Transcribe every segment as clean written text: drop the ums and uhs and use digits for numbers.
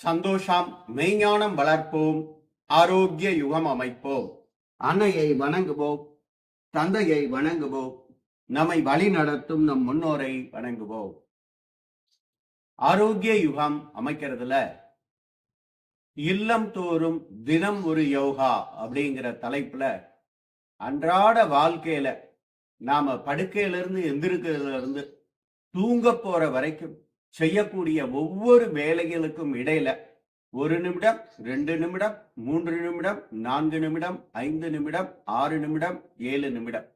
சந்தோஷம் மெய்ஞானம் வளர்ப்போம், ஆரோக்கிய யுகம் அமைப்போம். அன்னையை வணங்குவோம், தந்தையை வணங்குவோம், நம்மை வழி நடத்தும் நம் முன்னோரை வணங்குவோம். ஆரோக்கிய யுகம் அமைக்கிறதுல இல்லம் தோறும் தினம் ஒரு யோகா அப்படிங்கிற தலைப்புல அன்றாட வாழ்க்கையில நாம படுக்கையிலிருந்து எந்திருக்கிறதுல இருந்து தூங்க போற வரைக்கும் செய்யக்கூடிய ஒவ்வொரு வேலைகளுக்கும் இடையில 1 நிமிடம், 2 நிமிடம், 3 நிமிடம், 4 நிமிடம், 5 நிமிடம், 6 நிமிடம், 7 நிமிடம்,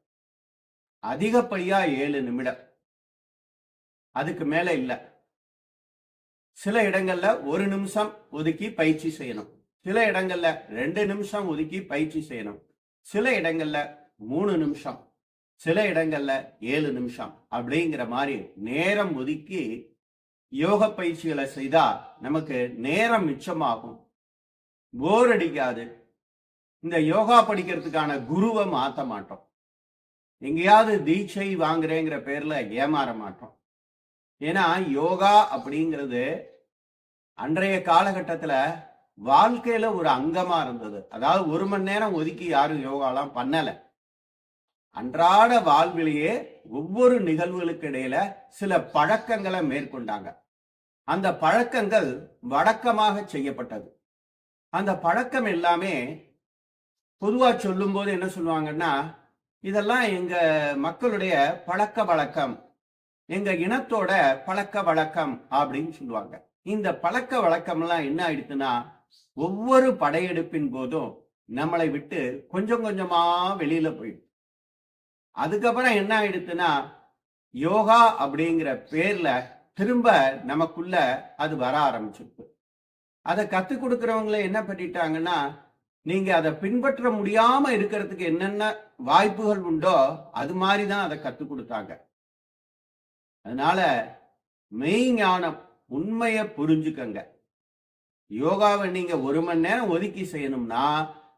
அதிகப்படியா 7 நிமிடம், அதுக்கு மேல இல்ல. சில இடங்கள்ல 1 நிமிஷம் ஒதுக்கி பயிற்சி செய்யணும், சில இடங்கள்ல 2 நிமிஷம் ஒதுக்கி பயிற்சி செய்யணும், சில இடங்கள்ல 3 நிமிஷம், சில இடங்கள்ல 7 நிமிஷம் அப்படிங்கிற மாதிரி நேரம் ஒதுக்கி யோக பயிற்சிகளை செய்தா நமக்கு நேரம் மிச்சமாகும், போர் அடிக்காது. இந்த யோகா படிக்கிறதுக்கான குருவை மாற்ற மாட்டோம், எங்கேயாவது தீட்சை வாங்குறேங்கிற பேர்ல ஏமாற மாட்டோம். ஏன்னா யோகா அப்படிங்கிறது அன்றைய காலகட்டத்துல வாழ்க்கையில ஒரு அங்கமா இருந்தது. அதாவது 1 மணி நேரம் ஒதுக்கி யாரும் யோகாலாம் பண்ணல. அன்றாட வாழ்விலேயே ஒவ்வொரு நிகழ்வுகளுக்கு இடையில சில பழக்கங்களை மேற்கொண்டாங்க. அந்த பழக்கங்கள் வழக்கமாக செய்யப்பட்டது. அந்த பழக்கம் எல்லாமே பொதுவா சொல்லும் போது என்ன சொல்லுவாங்கன்னா, இதெல்லாம் எங்க மக்களுடைய பழக்க வழக்கம், எங்க இனத்தோட பழக்க வழக்கம் அப்படின்னு சொல்லுவாங்க. இந்த பழக்க வழக்கம் எல்லாம் என்ன ஆயிடுச்சுன்னா, ஒவ்வொரு படையெடுப்பின் போதும் நம்மளை விட்டு கொஞ்சம் கொஞ்சமா வெளியில போயிடும். அதுக்கப்புறம் என்ன ஆயிடுச்சுன்னா, யோகா அப்படிங்கிற பேர்ல திரும்ப நமக்குள்ள அது வர ஆரம்பிச்சிருக்கு. அதை கத்துக் கொடுக்கிறவங்களை என்ன பண்ணிட்டாங்கன்னா, நீங்க அதை பின்பற்ற முடியாம இருக்கிறதுக்கு என்னென்ன வாய்ப்புகள் உண்டோ அது மாதிரிதான் அதை கத்துக் கொடுத்தாங்க. அதனால மெய் ஞானம், உண்மையை புரிஞ்சுக்கங்க. யோகாவை நீங்க 1 மணி நேரம் ஒதுக்கி செய்யணும்னா,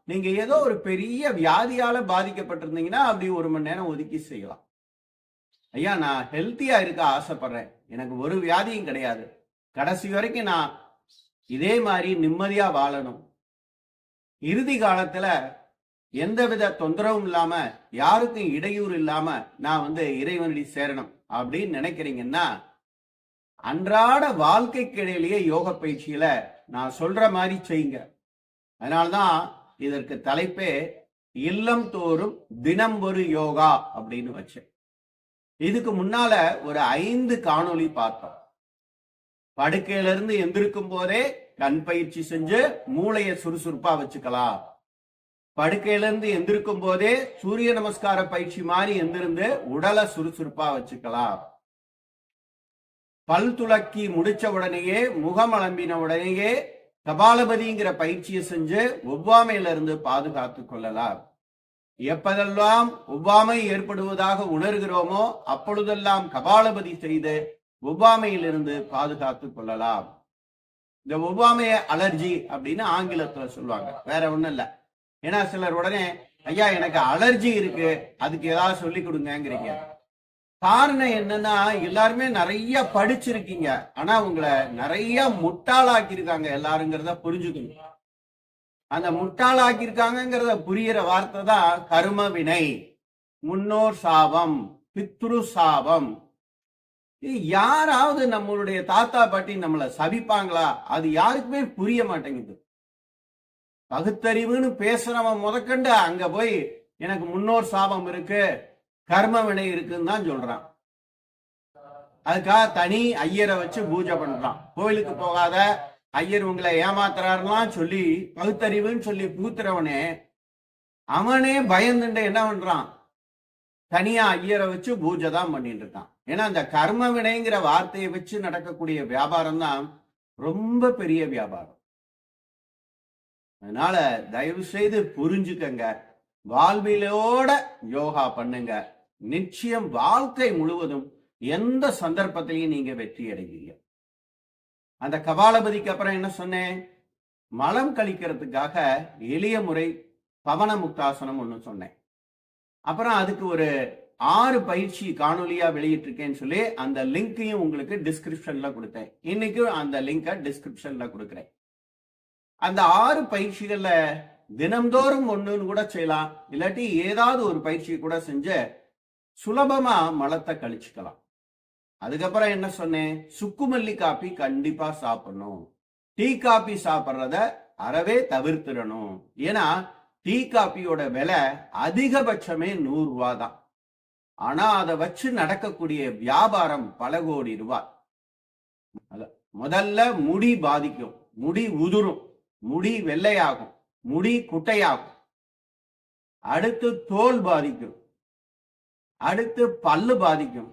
நீங்க ஏதோ ஒரு பெரிய வியாதியால பாதிக்கப்பட்டிருந்தீங்கன்னா அப்படி 1 மணி நேரம் ஒதுக்கி செய்யலாம். ஐயா, நான் ஹெல்த்தியா இருக்க ஆசைப்படுறேன், எனக்கு ஒரு வியாதியும் கிடையாது, கடைசி வரைக்கும் நான் இதே மாதிரி நிம்மதியா வாழணும், இறுதி காலத்துல எந்தவித தொந்தரவும் இல்லாம யாருக்கும் இடையூறு இல்லாம நான் இறைவனடி சேரணும் அப்படின்னு நினைக்கிறீங்கன்னா, அன்றாட வாழ்க்கைக்கு இடையிலேயே யோக பயிற்சியில நான் சொல்ற மாதிரி செய்யுங்க. அதனால்தான் இதற்கு தலைப்பே இல்லம் தோறும் தினம் ஒரு யோகா அப்படின்னு வச்சேன். இதுக்கு முன்னால ஒரு 5 காணொளி பார்த்தோம். படுக்கையிலிருந்து எந்திருக்கும் போதே கண் பயிற்சி செஞ்சு மூளையை சுறுசுறுப்பா வச்சுக்கலாம். படுக்கையிலிருந்து எந்திருக்கும் போதே சூரிய நமஸ்கார பயிற்சி மாதிரி எந்திருந்து உடலை சுறுசுறுப்பா வச்சுக்கலாம். பல் துளக்கி முடிச்ச உடனேயே, முகம் அலம்பின உடனேயே கபாலபதிங்கிற பயிற்சியை செஞ்சு ஒவ்வாமையில இருந்து பாதுகாத்து கொள்ளலாம். எப்பதெல்லாம் ஒவ்வாமை ஏற்படுவதாக உணர்கிறோமோ அப்பொழுதெல்லாம் கபாலபதி செய்து ஒவ்வாமையிலிருந்து பாதுகாத்து கொள்ளலாம். இந்த ஒவ்வாமைய அலர்ஜி அப்படின்னு ஆங்கிலத்துல சொல்லுவாங்க, வேற ஒண்ணும் இல்ல. ஏன்னா சிலர் உடனே, ஐயா எனக்கு அலர்ஜி இருக்கு, அதுக்கு ஏதாவது சொல்லி கொடுங்கிறீங்க. காரணம் என்னன்னா, எல்லாருமே நிறைய படிச்சிருக்கீங்க, ஆனா உங்களை நிறைய முட்டாளாக்கி இருக்காங்க எல்லாருங்கிறத புரிஞ்சுக்கணும். அந்த முட்டாளாக்கி இருக்காங்கிறத புரியிற வார்த்தை தான் கர்ம வினை, முன்னோர் சாபம், பித்ரு சாபம். யாராவது நம்மளுடைய தாத்தா பாட்டி நம்மளை சபிப்பாங்களா? அது யாருக்குமே புரிய மாட்டேங்குது. பகுத்தறிவுன்னு பேசுறவன் முதற்கண்டு அங்க போய் எனக்கு முன்னோர் சாபம் இருக்கு, கர்ம வினை இருக்குன்னு தான் சொல்றான். அதுக்காக தனி ஐயரை வச்சு பூஜை பண்றான். கோயிலுக்கு போகாத, ஐயர் உங்களை ஏமாத்துறாருலாம் சொல்லி பகுத்தறிவுன்னு சொல்லி பூத்துறவனே அவனே பயந்துட்டு என்ன பண்றான், தனியா ஐயரை வச்சு பூஜை தான் பண்ணிட்டு இருக்கான். ஏன்னா அந்த கர்ம வினைங்கிற வார்த்தையை வச்சு நடக்கக்கூடிய வியாபாரம் தான் ரொம்ப பெரிய வியாபாரம். அதனால தயவு செய்து புரிஞ்சுக்கங்க, வாழ்விலோட யோகா பண்ணுங்க, நிச்சயம் வாழ்க்கை முழுவதும் எந்த சந்தர்ப்பத்திலையும் நீங்க வெற்றி அடைவீங்க. அந்த கபாலபதிக்கு அப்புறம் என்ன சொன்னேன், மலம் கழிக்கிறதுக்காக எளிய முறை பவன முக்தாசனம் ஒன்று சொன்னேன். அப்புறம் அதுக்கு ஒரு 6 பயிற்சி காணொலியா வெளியிட்டிருக்கேன்னு சொல்லி அந்த லிங்கையும் உங்களுக்கு டிஸ்கிரிப்ஷன்ல கொடுத்தேன். இன்னைக்கும் அந்த லிங்கை டிஸ்கிரிப்ஷன்ல கொடுக்குறேன். அந்த 6 பயிற்சிகள்ல தினம்தோறும் ஒண்ணுன்னு கூட செய்யலாம். இல்லாட்டி ஏதாவது ஒரு பயிற்சியை கூட செஞ்சு சுலபமா மலத்தை கழிச்சுக்கலாம். அதுக்கப்புறம் என்ன சொன்னேன்? சுக்குமல்லி காப்பி கண்டிப்பா சாப்பிடணும். டீ காப்பி சாப்பிட்றத அறவே தவிர்த்திடணும். ஏன்னா டீ காப்பியோட விலை அதிகபட்சமே 100 ரூபா தான். ஆனா அதை வச்சு நடக்கக்கூடிய வியாபாரம் பல கோடி ரூபாய். முதல்ல முடி பாதிக்கும், முடி உதிரும், முடி வெள்ளையாகும், முடி குட்டையாகும். அடுத்து தோல் பாதிக்கும், அடுத்து பல்லு பாதிக்கும்,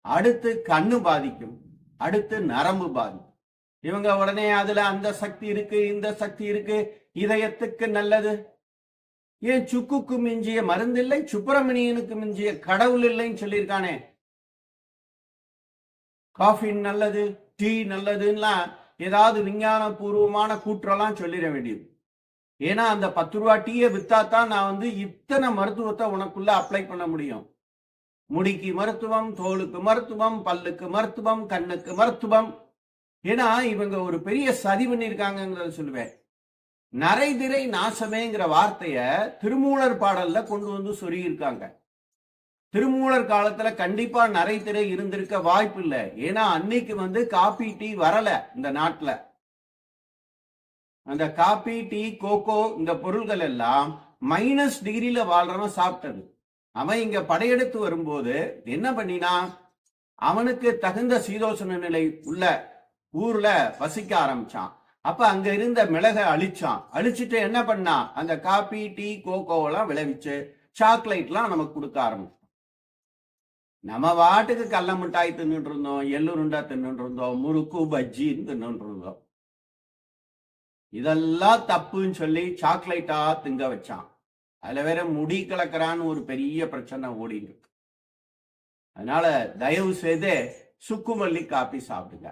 அடுத்து கண்ணு பாதிக்கும், அடுத்து நரம்பு பாதிக்கும். இவங்க உடனே அதுல அந்த சக்தி இருக்கு, இந்த சக்தி இருக்கு, இதயத்துக்கு நல்லது. ஏன் சுக்குக்கு மிஞ்சிய மருந்து இல்லை, சுப்பிரமணியனுக்கு மிஞ்சிய கடவுள் இல்லைன்னு சொல்லியிருக்கானே. காஃபி நல்லது, டீ நல்லதுன்னா ஏதாவது விஞ்ஞான பூர்வமான கூற்றெல்லாம் சொல்லிட வேண்டியது. ஏன்னா அந்த 10 ரூபா டீயை வித்தாதான் நான் இத்தனை மருத்துவத்தை உனக்குள்ள அப்ளை பண்ண முடியும். முடிக்கு மருத்துவம், தோலுக்கு மருத்துவம், பல்லுக்கு மருத்துவம், கண்ணுக்கு மருத்துவம். ஏன்னா இவங்க ஒரு பெரிய சதி பண்ணியிருக்காங்கிறத சொல்லுவேன். நரைதிரை நாசமேங்கிற வார்த்தைய திருமூலர் பாடல்ல கொண்டு சொல்லியிருக்காங்க. திருமூலர் காலத்துல கண்டிப்பா நரைதிரை இருந்திருக்க வாய்ப்பு இல்லை. ஏன்னா அன்னைக்கு காபி டீ வரல இந்த நாட்டுல. அந்த காபி டீ கோகோ இந்த பொருள்கள் எல்லாம் -டிகிரியில வாழ்றவன் சாப்பிட்டது. அவன் இங்க படையெடுத்து வரும்போது என்ன பண்ணினா, அவனுக்கு தகுந்த சீதோஷண நிலை உள்ள ஊர்ல வசிக்க ஆரம்பிச்சான். அப்ப அங்க இருந்த மிளகை அழிச்சான். அழிச்சுட்டு என்ன பண்ணா, அந்த காபி டீ கோகோவெல்லாம் விளைவிச்சு சாக்லேட்லாம் நமக்கு கொடுக்க ஆரம்பிச்சான். நம்ம வாட்டுக்கு கடல மிட்டாய் தின்னுட்டு இருந்தோம், எள்ளுருண்டா தின்னுட்டு இருந்தோம், முறுக்கு பஜ்ஜின்னு தின்னுட்டு இருந்தோம். இதெல்லாம் தப்புன்னு சொல்லி சாக்லேட்டா திங்க வச்சான். அதுல வேற முடி கலக்கிறான்னு ஒரு பெரிய பிரச்சனை ஓடிட்டு இருக்கு. அதனால தயவு செய்து சுக்குமல்லி காப்பி சாப்பிடுங்க.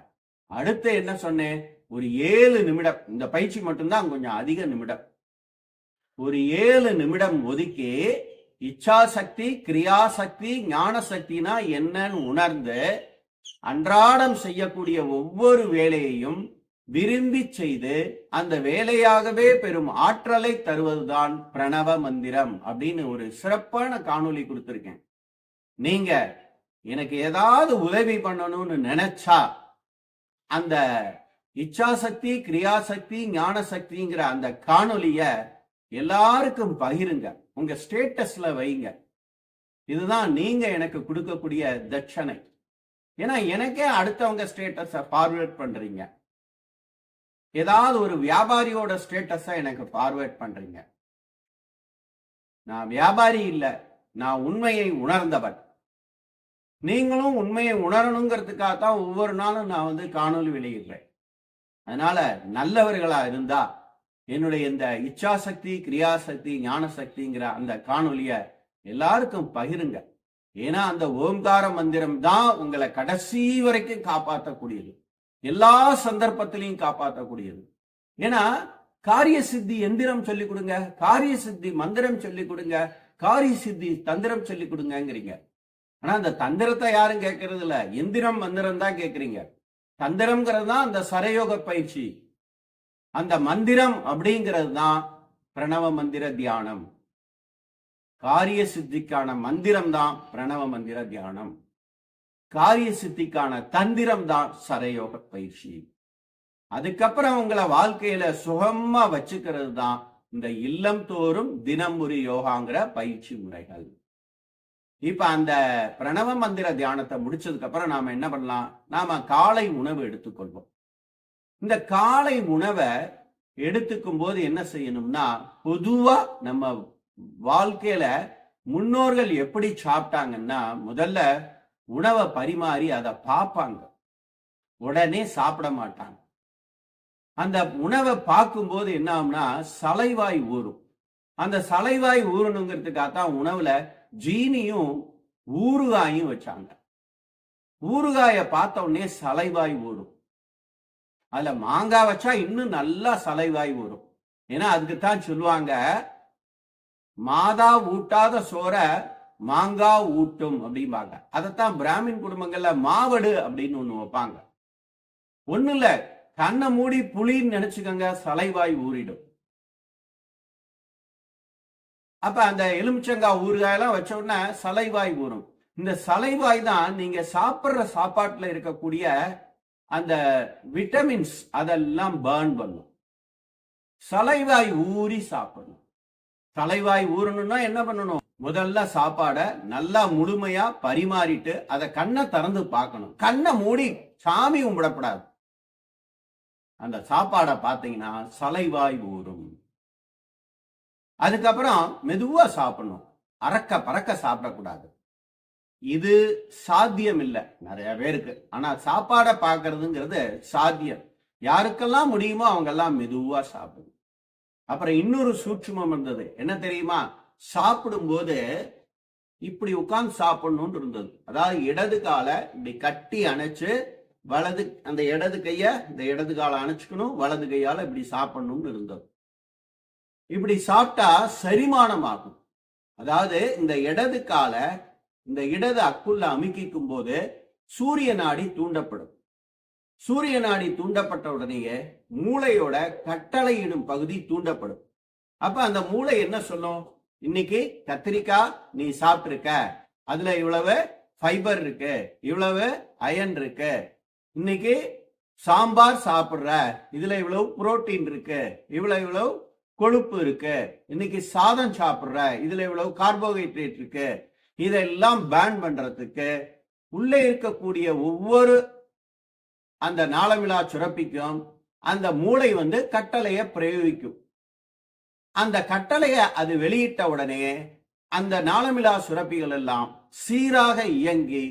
அடுத்து என்ன சொன்னேன்? ஒரு 7 நிமிடம், இந்த பயிற்சி மட்டும்தான் கொஞ்சம் அதிக நிமிடம், ஒரு 7 நிமிடம் ஒதுக்கி இச்சாசக்தி, கிரியாசக்தி, ஞான சக்தினா என்னன்னு உணர்ந்து அன்றாடம் செய்யக்கூடிய ஒவ்வொரு வேலையையும் விரும்பி செய்து அந்த வேலையாகவே பெரும் ஆற்றலை தருவதுதான் பிரணவ மந்திரம் அப்படின்னு ஒரு சிறப்பான காணொளி கொடுத்திருக்கேன். நீங்க எனக்கு ஏதாவது உதவி பண்ணணும்னு நினைச்சா அந்த இச்சாசக்தி, கிரியாசக்தி, ஞான சக்திங்கிற அந்த காணொலிய எல்லாருக்கும் பகிருங்க, உங்க ஸ்டேட்டஸ்ல வைங்க. இதுதான் நீங்க எனக்கு கொடுக்கக்கூடிய தட்சணை. ஏன்னா எனக்கே அடுத்தவங்க ஸ்டேட்டஸ ஃபார்வர்ட் பண்றீங்க. ஏதாவது ஒரு வியாபாரியோட ஸ்டேட்டஸ எனக்கு ஃபார்வர்ட் பண்றீங்க. நான் வியாபாரி இல்ல, நான் உண்மையை உணர்ந்தவன். நீங்களும் உண்மையை உணரணுங்கிறதுக்காக தான் ஒவ்வொரு நாளும் நான் காணொலி வெளியிடுறேன். அதனால நல்லவர்களா இருந்தா என்னுடைய இந்த இச்சாசக்தி, கிரியாசக்தி, ஞான சக்திங்கிற அந்த காணொலிய எல்லாருக்கும் பகிருங்க. ஏன்னா அந்த ஓம்கார மந்திரம் தான் உங்களை கடைசி வரைக்கும் காப்பாற்றக்கூடியது, எல்லா சந்தர்ப்பத்திலையும் காப்பாற்றக்கூடியது. ஏன்னா காரிய சித்தி எந்திரம் சொல்லி கொடுங்க, காரிய சித்தி மந்திரம் சொல்லி கொடுங்க, காரிய சித்தி தந்திரம் சொல்லி கொடுங்கிறீங்க. ஆனா அந்த தந்திரத்தை யாரும் கேட்கறது இல்ல, எந்திரம் மந்திரம் தான் கேட்கறீங்க. தந்திரம்ங்கிறது தான் அந்த சரயோக பயிற்சி, அந்த மந்திரம் அப்படிங்கிறது தான் பிரணவ மந்திர தியானம். காரிய சித்திக்கான மந்திரம் தான் பிரணவ மந்திர தியானம், காரிய சித்திக்கான தந்திரம் தான் சரயோக பயிற்சி. அதுக்கப்புறம் உங்களை வாழ்க்கையில சுகமா வச்சுக்கிறது தான் இந்த இல்லம் தோறும் தினம் ஒரு யோகாங்கிற பயிற்சி முறைகள். இப்ப அந்த பிரணவ மந்திர தியானத்தை முடிச்சதுக்கு அப்புறம் நாம என்ன பண்ணலாம்? நாம காலை உணவு எடுத்துக்கொள்வோம். இந்த காலை உணவை எடுத்துக்கும் போது என்ன செய்யணும்னா, பொதுவா நம்ம வாழ்க்கையில முன்னோர்கள் எப்படி சாப்பிட்டாங்கன்னா, முதல்ல உணவை பரிமாறி அதை பார்ப்பாங்க, உடனே சாப்பிட மாட்டாங்க. அந்த உணவை பார்க்கும்போது என்ன ஆகும்னா சலைவாய் ஊறும். அந்த சலைவாய் ஊறணுங்கிறதுக்காகத்தான் உணவுல ஜீனியும் ஊறுகாயும் வச்சாங்க. ஊறுகாய பார்த்த உடனே சலைவாய் ஊறும். அதுல மாங்காய் வச்சா இன்னும் நல்லா சலைவாய் ஊறும். ஏன்னா அதுக்குத்தான் சொல்லுவாங்க, மாதா ஊட்டாத சோற மாங்கா ஊட்டும் அப்படிம்பாங்க. அதைத்தான் பிராமின் குடும்பங்கள்ல மாவடு அப்படின்னு ஒண்ணு வைப்பாங்க. ஒண்ணு இல்ல, கண்ணை மூடி புளின்னு நினைச்சுக்கோங்க, சலைவாய் ஊறிடும். அப்ப அந்த எலுமிச்சங்காய் ஊறுகாயெல்லாம் வச்ச உடனே சலைவாய் ஊறும். இந்த சலைவாய் தான் நீங்க சாப்பிடுற சாப்பாட்டுல இருக்கக்கூடிய அந்த விட்டமின்ஸ் அதெல்லாம் பர்ன் பண்ணும். சலைவாய் ஊறி சாப்பிடணும். சலைவாய் ஊறணும்னா என்ன பண்ணணும்? முதல்ல சாப்பாடை நல்லா முழுமையா பரிமாறிட்டு அதை கண்ணை திறந்து பார்க்கணும். கண்ணை மூடி சாமி கும்பிடப்படாது. அந்த சாப்பாடை பார்த்தீங்கன்னா சலைவாய் ஊறும். அதுக்கப்புறம் மெதுவா சாப்பிடணும். அறக்க பறக்க சாப்பிடக்கூடாது. இது சாத்தியம் இல்லை நிறைய பேருக்கு. ஆனா சாப்பாடை பார்க்கறதுங்கிறது சாத்தியம். யாருக்கெல்லாம் முடியுமோ அவங்க எல்லாம் மெதுவா சாப்பிடும். அப்புறம் இன்னொரு சூட்சுமம் இருந்தது, என்ன தெரியுமா? சாப்பிடும்போது இப்படி உட்கார்ந்து சாப்பிடணும்னு இருந்தது. அதாவது இடது காலை இப்படி கட்டி அணைச்சு வலது அந்த இடது கைய இந்த இடது காலை அணைச்சுக்கணும், வலது கையால இப்படி சாப்பிடணும்னு இருந்தது. இப்படி சாப்பிட்டா செரிமானம் ஆகும். அதாவது இந்த இடது காலை இந்த இடது அக்குள்ள அமுக்கிக்கும் போது சூரிய நாடி தூண்டப்படும். சூரிய நாடி தூண்டப்பட்ட உடனேயே மூளையோட கட்டளையிடும் பகுதி தூண்டப்படும். அப்ப அந்த மூளை என்ன சொல்லும்? இன்னைக்கு கத்திரிக்காய் நீ சாப்பிட்டிருக்க, அதுல இவ்வளவு ஃபைபர் இருக்கு, இவ்வளவு அயன் இருக்கு. இன்னைக்கு சாம்பார் சாப்பிடுற, இதுல இவ்வளவு புரோட்டீன் இருக்கு, இவ்வளவு கொழுப்பு இருக்கு. இன்னைக்கு சாதம் சாப்பிடுற, இதுல இவ்வளவு கார்போஹைட்ரேட் இருக்கு. இதெல்லாம் பேன் பண்றதுக்கு உள்ளே இருக்கக்கூடிய ஒவ்வொரு அந்த நாளமிலா சுரப்பிக்கும் அந்த மூளை கட்டளையை பிரயோகிக்கும். அந்த கட்டளையை அது வெளியிட்ட உடனே அந்த நாளமிலா சுரப்பிகள் எல்லாம் சீராக இயங்கி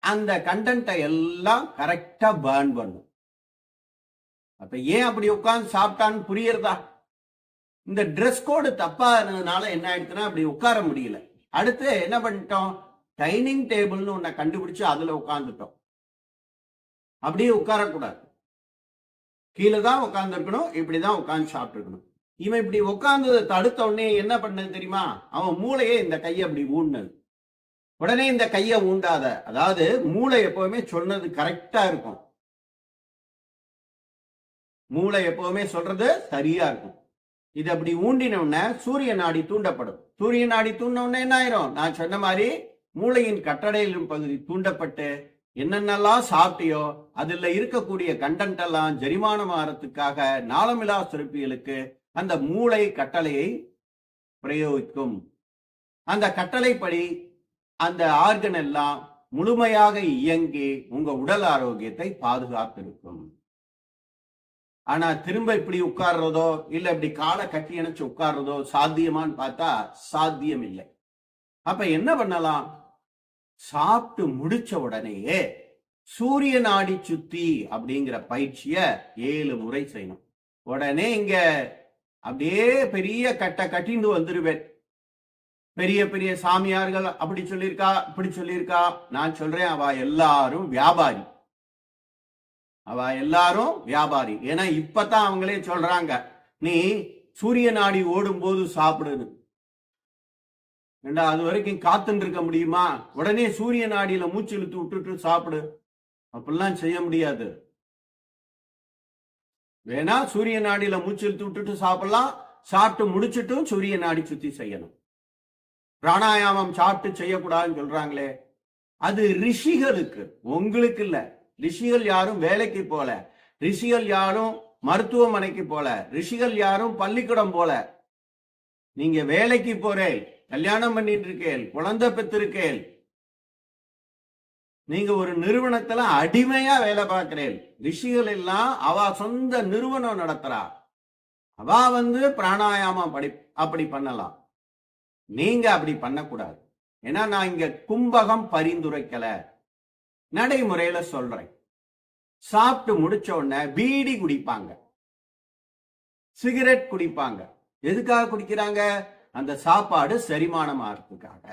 அந்த கண்டென்ட்டை எல்லாம் கரெக்டா பர்ன் பண்ணும். அப்ப ஏன் அப்படி உட்கார்ந்து சாப்பிட்டான்னு புரியுறதா? இந்த ட்ரெஸ் கோடு தப்பா இருந்ததுனால என்ன ஆயிடுச்சுன்னா அப்படி உட்கார முடியல. அடுத்து என்ன பண்ணிட்டோம்? டைனிங் டேபிள்னு ஒன்ன கண்டுபிடிச்சு அதுல உட்கார்ந்துட்டோம். அப்படியே உட்காரக்கூடாது, கீழே தான் உட்கார்ந்து இருக்கணும், இப்படிதான் உட்கார்ந்து சாப்பிட்டு இருக்கணும். இவன் இப்படி உட்கார்ந்ததை தடுத்த உடனே என்ன பண்ணது தெரியுமா? அவன் மூளையே இந்த கையை அப்படி ஊண்டது. உடனே இந்த கையை ஊண்டாத, அதாவது மூளை எப்பவுமே சொன்னது கரெக்டா இருக்கும். மூளை எப்பவுமே சொல்றது சரியா இருக்கும். இது அப்படி ஊண்டின உடனே சூரிய நாடி தூண்டப்படும். சூரிய நாடி தூண்டின உடனே என்ன ஆயிரும்? நான் சொன்ன மாதிரி மூளையின் கட்டளையிலும் பகுதி தூண்டப்பட்டு என்னென்னலாம் சாப்பிட்டியோ அதுல இருக்கக்கூடிய கண்டென்ட் எல்லாம் ஜெரிமானம் ஆகிறதுக்காக நாளமிலா சுரப்பிகளுக்கு அந்த மூளை கட்டளையை பிரயோகிக்கும். அந்த கட்டளைப்படி அந்த ஆர்கன் எல்லாம் முழுமையாக இயங்கி உங்க உடல் ஆரோக்கியத்தை பாதுகாத்திருக்கும். ஆனா திரும்ப இப்படி உட்கார்றதோ இல்ல இப்படி காலை கட்டி அணைச்சு உட்கார்றதோ சாத்தியமான்னு பார்த்தா சாத்தியம் இல்லை. அப்ப என்ன பண்ணலாம்? சாப்பிட்டு முடிச்ச உடனேயே சூரிய நாடி சுத்தி அப்படிங்கிற பயிற்சிய 7 முறை செய்யணும். உடனே இங்க அப்படியே பெரிய கட்ட கட்டிந்து வந்துருவேன். பெரிய பெரிய சாமியார்கள் அப்படி சொல்லியிருக்கா, இப்படி சொல்லியிருக்கா. நான் சொல்றேன், அவ எல்லாரும் வியாபாரி. அவ எல்லாரும் வியாபாரி. ஏன்னா இப்பதான் அவங்களே சொல்றாங்க, நீ சூரிய நாடி ஓடும் போது சாப்பிடுன்னு. அது வரைக்கும் காத்துட்டு இருக்க முடியுமா? உடனே சூரிய நாடியில மூச்சு இழுத்து விட்டுட்டு சாப்பிடு, அப்படிலாம் செய்ய முடியாது. வேணா சூரிய நாடியில மூச்சு இழுத்து விட்டுட்டு சாப்பிடலாம். சாப்பிட்டு முடிச்சுட்டும் சூரிய நாடி சுத்தி செய்யணும். பிராணாயாமம் சாப்பிட்டு செய்யக்கூடாதுன்னு சொல்றாங்களே, அது ரிஷிகளுக்கு, உங்களுக்கு இல்ல. ரிஷிகள் யாரும் வேலைக்கு போல, ரிஷிகள் யாரும் மருத்துவமனைக்கு போல, ரிஷிகள் யாரும் பள்ளிக்கூடம் போல. நீங்க வேலைக்கு போறேன், கல்யாணம் பண்ணிட்டு இருக்கேன், குழந்தை பெற்றிருக்கேன், நீங்க ஒரு நிறுவனத்துல அடிமையா வேலை பார்க்கிறேன். ரிஷிகள் எல்லாம் அவ சொந்த நிறுவனம் நடத்துறா. அவ பிராணாயாமம் அப்படி பண்ணலாம். நீங்க அப்படி பண்ணக்கூடாது. ஏன்னா நான் இங்க கும்பகம் பரிந்துரைக்கல, நடைமுறையில சொல்றேன். சாப்பிட்டு முடிச்ச உடனே பீடி குடிப்பாங்க, சிகரெட் குடிப்பாங்க. எதுக்காக குடிக்கிறாங்க? அந்த சாப்பாடு செரிமானம் ஆகிறதுக்காக.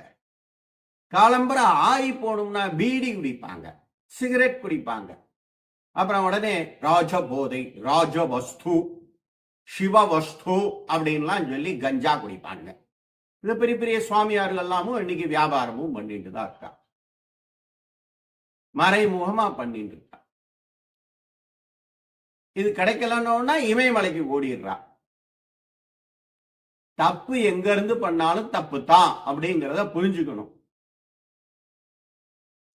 காலம்பர ஆறி போகணும்னா பீடி குடிப்பாங்க, சிகரெட் குடிப்பாங்க. அப்புறம் உடனே ராஜபோதை, ராஜவஸ்து, சிவவஸ்து அப்படின்லாம் சொல்லி கஞ்சா குடிப்பாங்க. இந்த பெரிய பெரிய சுவாமியார்கள் எல்லாமும் இன்னைக்கு வியாபாரமும் பண்ணிட்டு தான் இருக்கா, மறைமுகமா பண்ணிட்டு இருக்கா. இது கிடைக்கலன்னா இமயமலைக்கு ஓடிடுறா. தப்பு எங்க இருந்து பண்ணாலும் தப்பு தான் அப்படிங்கிறத புரிஞ்சுக்கணும்.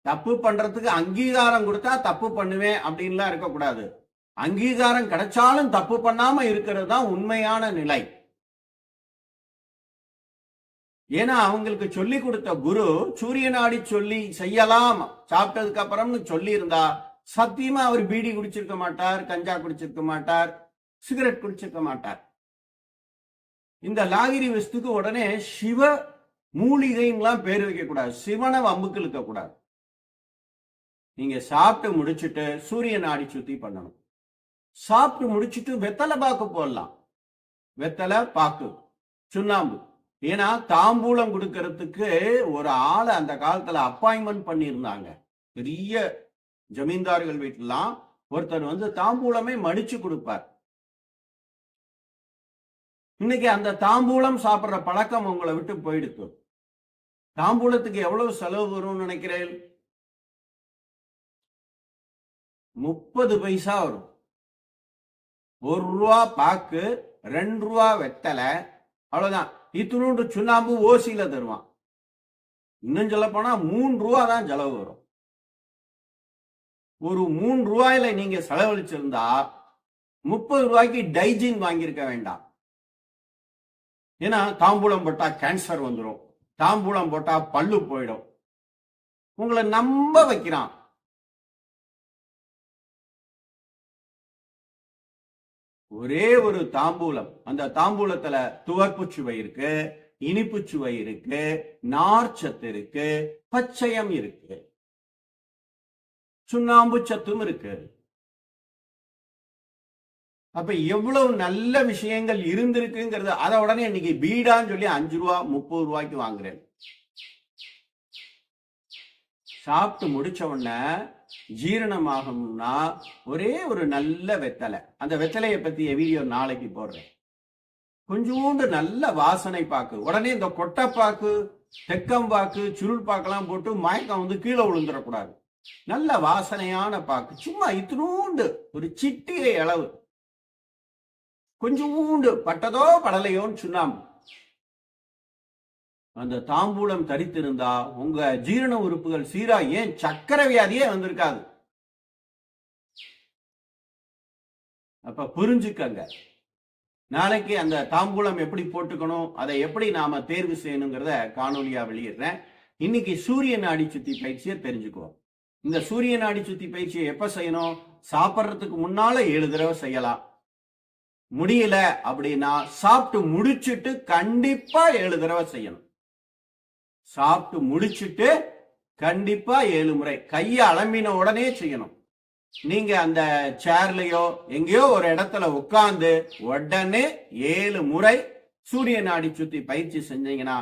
தப்பு பண்றதுக்கு அங்கீகாரம் கொடுத்தா தப்பு பண்ணுவேன் அப்படின்லாம் இருக்கக்கூடாது. அங்கீகாரம் கிடைச்சாலும் தப்பு பண்ணாம இருக்கிறது தான் உண்மையான நிலை. ஏன்னா அவங்களுக்கு சொல்லி கொடுத்த குரு சூரிய நாடி சொல்லி செய்யலாம் சாப்பிட்டதுக்கு அப்புறம்னு சொல்லி இருந்தா சத்தியமா அவர் பீடி குடிச்சிருக்க மாட்டார், கஞ்சா குடிச்சிருக்க மாட்டார், சிகரெட் குடிச்சிருக்க மாட்டார். இந்த லாகிரி வஸ்துக்கு உடனே சிவ மூலிகைலாம் பேர் வைக்க கூடாது, சிவனை வம்புக்கு இழுக்க கூடாது. நீங்க சாப்பிட்டு முடிச்சுட்டு சூரிய நாடி சுத்தி பண்ணணும். சாப்பிட்டு முடிச்சுட்டு வெத்தலை பாக்கு போடலாம். வெத்தலை பாக்கு, சுண்ணாம்பு. ஏன்னா தாம்பூலம் கொடுக்கறதுக்கு ஒரு ஆளை அந்த காலத்துல அப்பாயின்மெண்ட் பண்ணியிருந்தாங்க. பெரிய ஜமீன்தார்கள் வீட்டுலாம் ஒருத்தர் வந்து தாம்பூலமே மடிச்சு கொடுப்பார். இன்னைக்கு அந்த தாம்பூலம் சாப்பிடுற பழக்கம் உங்களை விட்டு போயிடுத்து. தாம்பூலத்துக்கு எவ்வளவு செலவு வரும்னு நினைக்கிறேன்? 30 பைசா வரும். 1 ரூபா பாக்கு, 2 ரூபா வெத்தலை, அவ்வளவுதான். இத்தினூண்டு சுண்ணாம்பு ஓசியில தருவான். இன்னும் சொல்ல போனா 3 ரூபா தான் செலவு வரும். ஒரு 3 ரூபாயில நீங்க செலவழிச்சிருந்தா 30 ரூபாய்க்கு டைஜின் வாங்கியிருக்க வேண்டாம். ஏன்னா தாம்பூலம் போட்டா கேன்சர் வந்துடும், தாம்பூலம் போட்டா பல்லு போயிடும். உங்களை நம்ப வைக்கிறான். ஒரே ஒரு தாம்பூலம், அந்த தாம்பூலத்துல துவர்ப்பு சுவை இருக்கு, இனிப்பு சுவை இருக்கு, நார்ச்சத்து இருக்கு, பச்சையம் இருக்கு, சுண்ணாம்பு சத்தும் இருக்கு. அப்ப எவ்வளவு நல்ல விஷயங்கள் இருந்திருக்குங்கிறது. அதை உடனே இன்னைக்கு பீடான்னு சொல்லி 5 ரூபா 30 ரூபாய்க்கு வாங்குறேன். சாப்பிட்டு முடிச்ச உடனே ஜீரணமாகணும்னா ஒரே ஒரு நல்ல வெத்தலை. அந்த வெத்தலையை பத்திய வீடியோ நாளைக்கு போடுறேன். கொஞ்சோண்டு நல்ல வாசனை பாக்கு. உடனே இந்த கொட்டைப்பாக்கு, தெக்கம்பாக்கு, சுருள் பாக்கெல்லாம் போட்டு மயக்கம் வந்து கீழே விழுந்துடக்கூடாது. நல்ல வாசனையான பாக்கு, சும்மா இத்தினூண்டு ஒரு சிட்டிகை அளவு, கொஞ்சோண்டு பட்டதோ படலையோன்னு சுண்ணாம்பு. அந்த தாம்பூலம் தரித்திருந்தா உங்க ஜீரண உறுப்புகள் சீரா, ஏன் சக்கரை வியாதியே வந்திருக்காது. அப்ப புரிஞ்சுக்கங்க. நாளைக்கு அந்த தாம்பூலம் எப்படி போட்டுக்கணும், அதை எப்படி நாம தேர்வு செய்யணுங்கிறத காணொலியா வெளியிடுறேன். இன்னைக்கு சூரிய நாடி சுத்தி பயிற்சியை தெரிஞ்சுக்குவோம். இந்த சூரிய நாடி சுத்தி பயிற்சியை எப்ப செய்யணும்? சாப்பிட்றதுக்கு முன்னால 7 தடவை செய்யலாம். முடியல அப்படின்னா சாப்பிட்டு முடிச்சுட்டு கண்டிப்பா 7 தடவை செய்யணும். சாப்பிட்டு முடிச்சுட்டு கண்டிப்பா 7 முறை. கையை அலம்பின உடனே செய்யணும். நீங்க அந்த சேர்லயோ எங்கேயோ ஒரு இடத்துல உட்கார்ந்து உடனே 7 முறை சூரிய நாடி சுத்தி பயிற்சி செஞ்சீங்கன்னா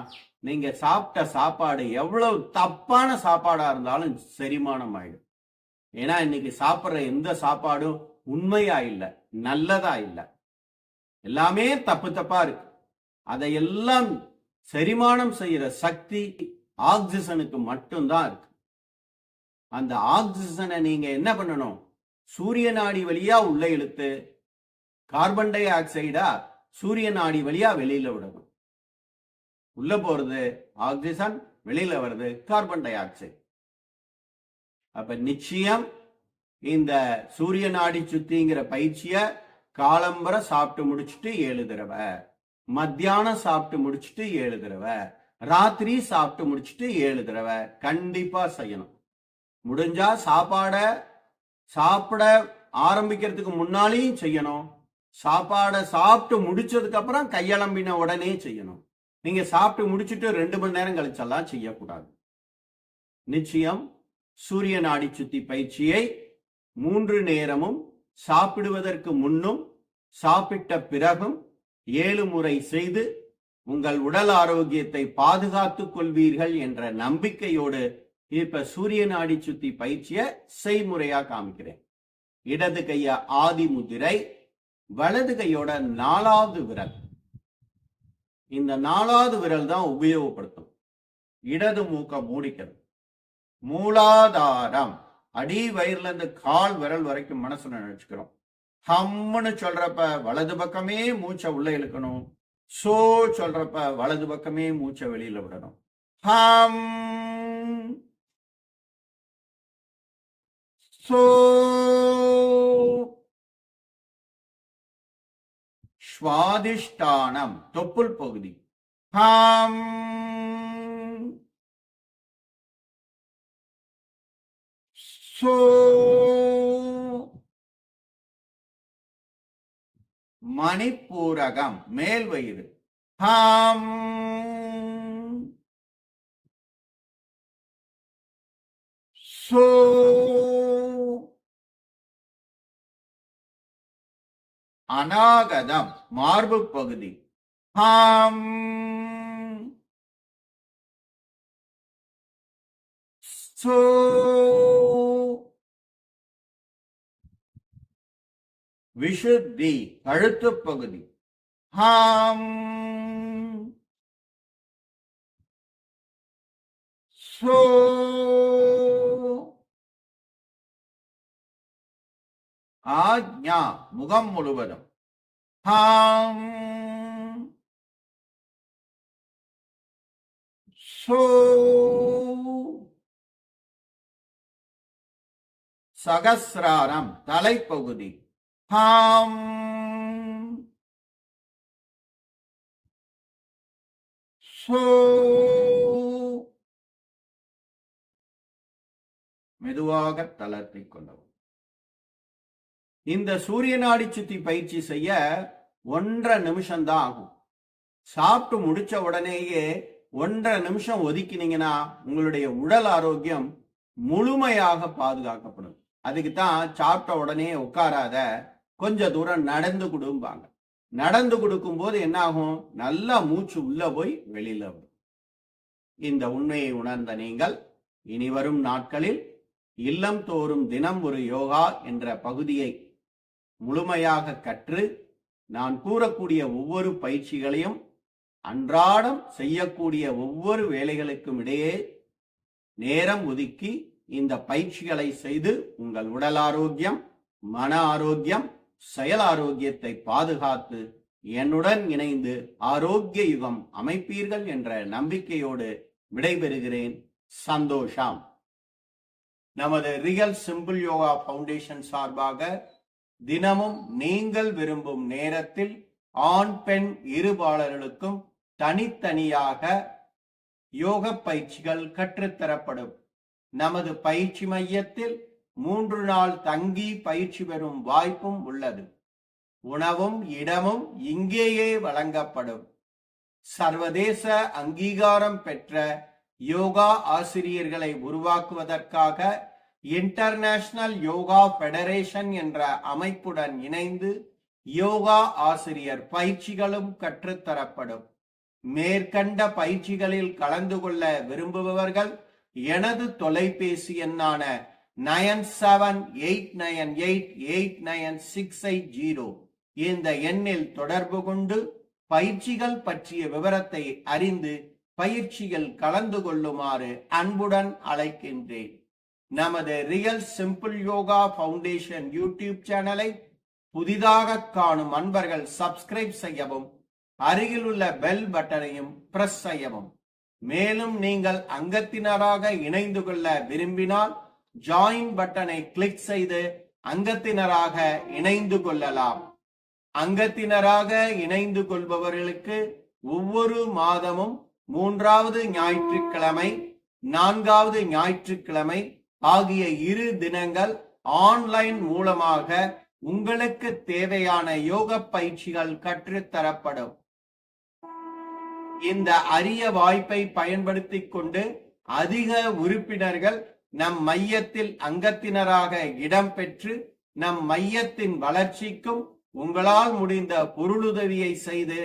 நீங்க சாப்பிட்ட சாப்பாடு எவ்வளவு தப்பான சாப்பாடா இருந்தாலும் செரிமானம் ஆயிடும். ஏன்னா இன்னைக்கு சாப்பிட்ற எந்த சாப்பாடும் உண்மையா இல்லை, நல்லதா இல்லை, எல்லாமே தப்பு தப்பா இருக்கு. அதையெல்லாம் செரிமானம் செய்யற சக்தி ஆக்சிஜனுக்கு மட்டும்தான் இருக்கு. அந்த ஆக்சிஜனை நீங்க என்ன பண்ணணும்? சூரிய நாடி வழியா உள்ள இழுத்து கார்பன் டை ஆக்சைடா சூரிய நாடி வழியா வெளியில விடணும். உள்ள போறது ஆக்சிஜன், வெளியில வருது கார்பன் டை ஆக்சைடு. அப்ப நிச்சயம் இந்த சூரிய நாடி சுத்திங்கிற பயிற்சிய காலம்பர சாப்பிட்டு முடிச்சுட்டு 7 தடவை, மத்தியானம் சாப்பிட்டு முடிச்சுட்டு 7 தடவை, ராத்திரி சாப்பிட்டு முடிச்சுட்டு 7 தடவை கண்டிப்பா செய்யணும். முடிஞ்சா சாப்பிட ஆரம்பிக்கிறதுக்கு முன்னாலேயும் செய்யணும். சாப்பாடை சாப்பிட்டு முடிச்சதுக்கு அப்புறம் கையளம்பின உடனே செய்யணும். நீங்க சாப்பிட்டு முடிச்சுட்டு 2 மணி நேரம் கழிச்செல்லாம் செய்யக்கூடாது. நிச்சயம் சூரிய நாடி சுத்தி பயிற்சியை 3 நேரமும் சாப்பிடுவதற்கு முன்னும் சாப்பிட்ட பிறகும் 7 முறை செய்து உங்கள் உடல் ஆரோக்கியத்தை பாதுகாத்துக் கொள்வீர்கள் என்ற நம்பிக்கையோடு இப்ப சூரிய நாடி சுத்தி பயிற்சியை செய்முறையா காமிக்கிறேன். இடது கைய ஆதி முதிரை, வலது கையோட 4வது விரல். இந்த 4வது விரல் தான் உபயோகப்படுத்தும். இடது மூக்க மூடிக்கிறது. மூலாதாரம் அடி வயிறுல இருந்து கால் விரல் வரைக்கும் மனசுல நினைச்சுக்கிறோம். ஹம்னு சொல்றப்ப வலது பக்கமே மூச்சை உள்ள இழுக்கணும். சோ சொல்றப்ப வலது பக்கமே மூச்சை வெளியில விடணும். ஹம் சோ. ஸ்வாதிஷ்டானம் தொப்புள் பகுதி. ஹம் சோ. மணிப்பூரகம் மேல் வயிறு. ஹம் சோ. அநாகதம் மார்பு பகுதி. ஹம் சோ. விஷுத்தி கழுத்து பகுதி. ஹம் சோ. ஆக்ஞா முகம் முழுவதும். ஹம் சோ. சகசிராரம் தலைப்பகுதி. ஹம் சோ. மெதுவாக தளர்த்திக் கொள்ளவும். இந்த சூரிய நாடி சுத்தி பயிற்சி செய்ய 1.5 நிமிஷம் தான் ஆகும். சாப்பிட்டு முடிச்ச உடனேயே 1.5 நிமிஷம் ஒதுக்கினீங்கன்னா உங்களுடைய உடல் ஆரோக்கியம் முழுமையாக பாதுகாக்கப்படும். அதுக்கு தான் சாப்பிட்ட உடனே உட்காராத, கொஞ்ச தூரம் நடந்து கொடுப்பாங்க. நடந்து கொடுக்கும் போது என்ன ஆகும்? நல்லா மூச்சு உள்ள போய் வெளியில வரும். இந்த உண்மையை உணர்ந்த நீங்கள் இனி வரும் நாட்களில் இல்லம் தோறும் தினம் ஒரு யோகா என்ற பகுதியை முழுமையாக கற்று நான் கூறக்கூடிய ஒவ்வொரு பயிற்சிகளையும் அன்றாடம் செய்யக்கூடிய ஒவ்வொரு வேலைகளுக்கும் இடையே நேரம் ஒதுக்கி இந்த பயிற்சிகளை செய்து உங்கள் உடல் ஆரோக்கியம், மன ஆரோக்கியம், செயல் ஆரோக்கியத்தை பாதுகாத்து என்னுடன் இணைந்து ஆரோக்கிய யுகம் அமைப்பீர்கள் என்ற நம்பிக்கையோடு விடைபெறுகிறேன். சந்தோஷம். நமது ரியல் சிம்பிள் யோகா ஃபவுண்டேஷன் சார்பாக தினமும் நீங்கள் விரும்பும் நேரத்தில் ஆண் பெண் இருபாலர்களுக்கும் தனித்தனியாக யோக பயிற்சிகள் கற்றுத்தரப்படும். நமது பயிற்சி மையத்தில் 3 நாள் தங்கி பயிற்சி பெறும் வாய்ப்பும் உள்ளது. உணவும் இடமும் இங்கேயே வழங்கப்படும். சர்வதேச அங்கீகாரம் பெற்ற யோகா ஆசிரியர்களை உருவாக்குவதற்காக இன்டர்நேஷனல் யோகா ஃபெடரேஷன் என்ற அமைப்புடன் இணைந்து யோகா ஆசிரியர் பயிற்சிகளும் கற்றுத்தரப்படும். மேற்கண்ட பயிற்சிகளில் கலந்து கொள்ள விரும்புபவர்கள் எனது தொலைபேசி எண்ணான 9789889680 இந்த எண்ணில் தொடர்பு கொண்டு பயிற்சிகள் பற்றிய விவரத்தை அறிந்து பயிற்சியில் கலந்து கொள்ளுமாறு அன்புடன் அழைக்கின்றேன். நமது real simple yoga foundation YouTube சேனலை புதிதாக காணும் அன்பர்கள் சப்ஸ்கிரைப் செய்யவும், அருகில் உள்ள பெல் பட்டனையும் பிரஸ் செய்யவும். மேலும் நீங்கள் அங்கத்தினராக இணைந்து கொள்ள விரும்பினால் ஜாயின் பட்டனை கிளிக் செய்து அங்கத்தினராக இணைந்து கொள்ளலாம். அங்கத்தினராக இணைந்து கொள்பவர்களுக்கு ஒவ்வொரு மாதமும் 3வது ஞாயிற்றுக்கிழமை, 4வது ஞாயிற்றுக்கிழமை ஆகிய 2 தினங்கள் ஆன்லைன் மூலமாக உங்களுக்கு தேவையான யோக பயிற்சிகள் கற்றுத்தரப்படும். இந்த அரிய வாய்ப்பை பயன்படுத்திக் கொண்டு அதிக உறுப்பினர்கள் நம் மையத்தில் அங்கத்தினராக இடம்பெற்று நம் மையத்தின் வளர்ச்சிக்கும் உங்களால் முடிந்த பொருளுதவியை செய்து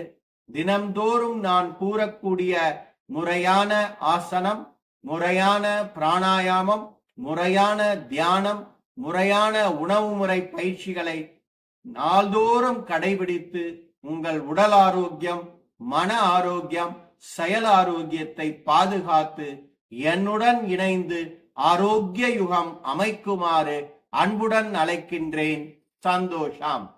தினம்தோறும் நான் கூறக்கூடிய முறையான ஆசனம், முறையான பிராணாயாமம், முறையான தியானம், முறையான உணவு முறை பயிற்சிகளை நாள்தோறும் கடைபிடித்து உங்கள் உடல் ஆரோக்கியம், மன ஆரோக்கியம், செயல் ஆரோக்கியத்தை பாதுகாத்து என்னுடன் இணைந்து ஆரோக்கிய யுகம் அமைக்குமாறு அன்புடன் அழைக்கின்றேன். சந்தோஷம்.